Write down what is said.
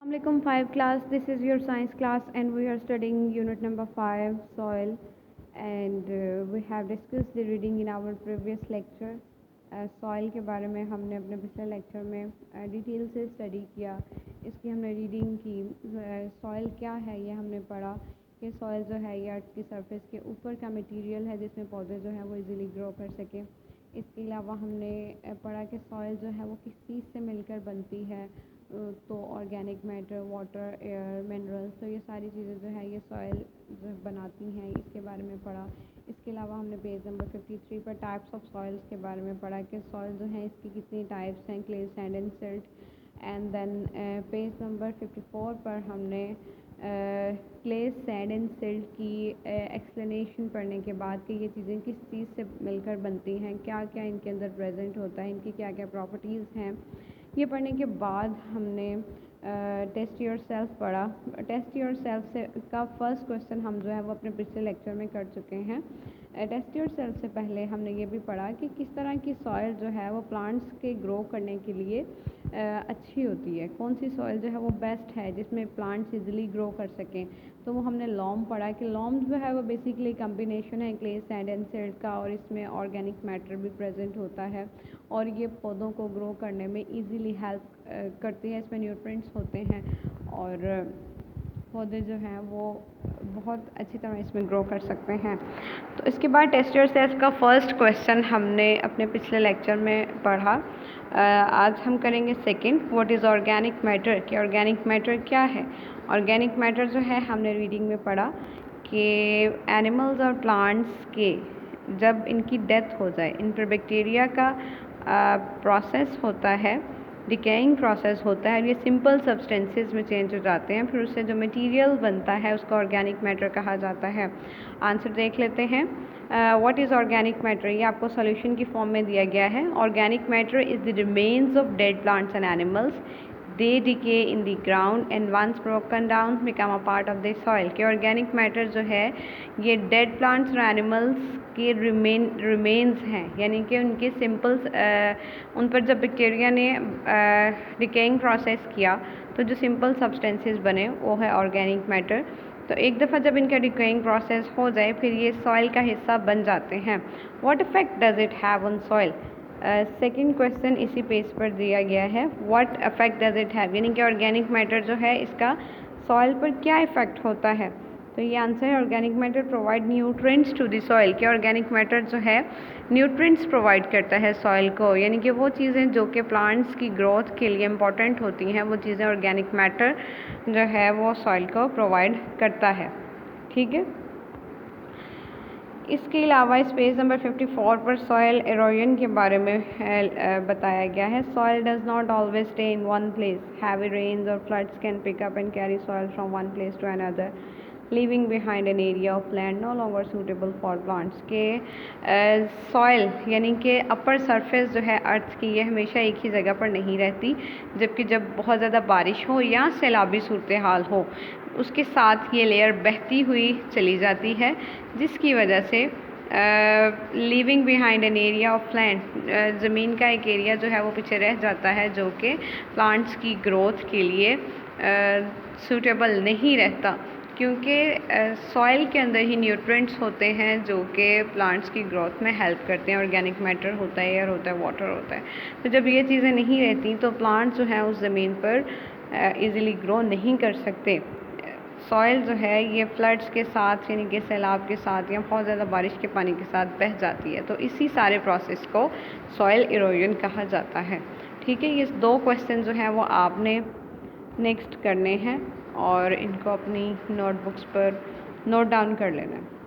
Assalamualaikum 5 class. This is your science class and we are studying unit number 5 soil, and we have discussed the reading in our previous lecture. Soil के बारे में हमने अपने पिछले lecture में detail से study किया। इसकी हमने रीडिंग की। सॉइल क्या है ये हमने पढ़ा कि सॉइल जो है ये अर्थ की सरफेस के ऊपर का मटेरियल है जिसमें पौधे जो है वो इजीली ग्रो कर सकें। इसके अलावा हमने पढ़ा कि सॉइल जो है वो किस चीज़ से मिलकर बनती है, तो organic matter, water, air, minerals, तो ये सारी चीज़ें जो है ये सॉइल जो बनाती हैं, इसके बारे में पढ़ा। इसके अलावा हमने पेज नंबर 53 पर टाइप्स ऑफ सॉइल्स के बारे में पढ़ा कि सॉइल जो है इसकी कितनी टाइप्स हैं, clay, sand and silt. And then page number 54 पर हमने क्ले, सैंड एंड सिल्ट की एक्सप्लेनेशन पढ़ने के बाद कि ये चीज़ें किस चीज़ से मिलकर बनती हैं, क्या क्या इनके अंदर प्रेजेंट होता है, इनकी क्या क्या प्रॉपर्टीज़ हैं, ये पढ़ने के बाद हमने टेस्ट योर सेल्फ पढ़ा। टेस्ट योर सेल्फ से का फर्स्ट क्वेश्चन हम जो है वो अपने पिछले लेक्चर में कर चुके हैं। टेस्ट योर सेल्फ से पहले हमने ये भी पढ़ा कि किस तरह की सॉइल जो है वो प्लांट्स के ग्रो करने के लिए अच्छी होती है, कौन सी सॉइल जो है वो बेस्ट है जिसमें प्लांट्स इजीली ग्रो कर सकें। तो वो हमने लॉम पढ़ा कि लॉम जो है वो बेसिकली कम्बिनेशन है क्ले, सैंड एंड सिल्ट का, और इसमें ऑर्गेनिक मैटर भी प्रेजेंट होता है और ये पौधों को ग्रो करने में इजीली हेल्प करती है। इसमें न्यूट्रिएंट्स होते हैं और पौधे जो हैं वो बहुत अच्छी तरह इसमें ग्रो कर सकते हैं। तो इसके बाद टेस्ट योर सेल्फ का फर्स्ट क्वेश्चन हमने अपने पिछले लेक्चर में पढ़ा। आज हम करेंगे second, what is organic matter, कि ऑर्गेनिक मैटर क्या है। ऑर्गेनिक मैटर जो है हमने रीडिंग में पढ़ा कि एनिमल्स और प्लांट्स के जब इनकी डेथ हो जाए, इन पर बैक्टीरिया का प्रोसेस होता है, डिकेइंग प्रोसेस होता है, ये सिंपल सब्सटेंसेस में चेंज हो जाते हैं, फिर उससे जो मटेरियल बनता है उसको ऑर्गेनिक मैटर कहा जाता है। आंसर देख लेते हैं। व्हाट इज़ ऑर्गेनिक मैटर, ये आपको सॉल्यूशन की फॉर्म में दिया गया है। Organic matter is the remains of dead plants and animals, they decay in the ground and once broken down become a part of the soil। के organic matter जो है ये डेड प्लांट्स और एनिमल्स के रिमेन्स हैं, यानी कि उनके सिंपल्स उन पर जब बैक्टीरिया ने डिकेइंग प्रोसेस किया तो जो सिंपल सब्सटेंसेस बने वो है ऑर्गेनिक मैटर। तो एक दफ़ा जब इनका डिकेइंग प्रोसेस हो जाए फिर ये सॉइल का हिस्सा बन जाते हैं। What effect does it have on soil, second question इसी पेज पर दिया गया है। What effect does it have, यानी कि ऑर्गेनिक मैटर जो है इसका सॉइल पर क्या इफ़ेक्ट होता है। तो ये आंसर है, organic matter provide nutrients to the soil, कि ऑर्गेनिक मैटर जो है न्यूट्रिएंट्स प्रोवाइड करता है सॉइल को, यानी कि वो चीज़ें जो कि प्लांट्स की ग्रोथ के लिए इम्पॉर्टेंट होती हैं वो चीज़ें ऑर्गेनिक मैटर जो है वो सॉइल को प्रोवाइड करता है। ठीक है। इसके अलावा इस पेज नंबर 54 पर सॉइल एरोजन के बारे में बताया गया है। Soil does not always stay in one place, heavy rains और floods can pick up and carry soil from one place to another, leaving behind an area of land no longer suitable for plants. के soil यानी कि upper surface जो है अर्थ की, ये हमेशा एक ही जगह पर नहीं रहती, जबकि जब बहुत ज़्यादा बारिश हो या सैलाबी सूरत हाल हो उसके साथ ये लेयर बहती हुई चली जाती है, जिसकी वजह से leaving behind an area of land, ज़मीन का एक एरिया जो है वो पीछे रह जाता है जो कि प्लांट्स की ग्रोथ के लिए सूटेबल नहीं रहता, क्योंकि सॉइल के अंदर ही न्यूट्रिएंट्स होते हैं जो कि प्लांट्स की ग्रोथ में हेल्प करते हैं। ऑर्गेनिक मैटर होता है, एयर होता है, वाटर होता है। तो जब ये चीज़ें नहीं रहती तो प्लांट्स जो हैं उस ज़मीन पर इजीली ग्रो नहीं कर सकते। सॉइल जो है ये फ्लड्स के साथ, यानी कि सैलाब के साथ या बहुत ज़्यादा बारिश के पानी के साथ बह जाती है, तो इसी सारे प्रोसेस को सॉइल इरोजन कहा जाता है। ठीक है। ये दो क्वेश्चन जो हैं वो आपने नेक्स्ट करने हैं और इनको अपनी नोटबुक्स पर नोट डाउन कर लेना है।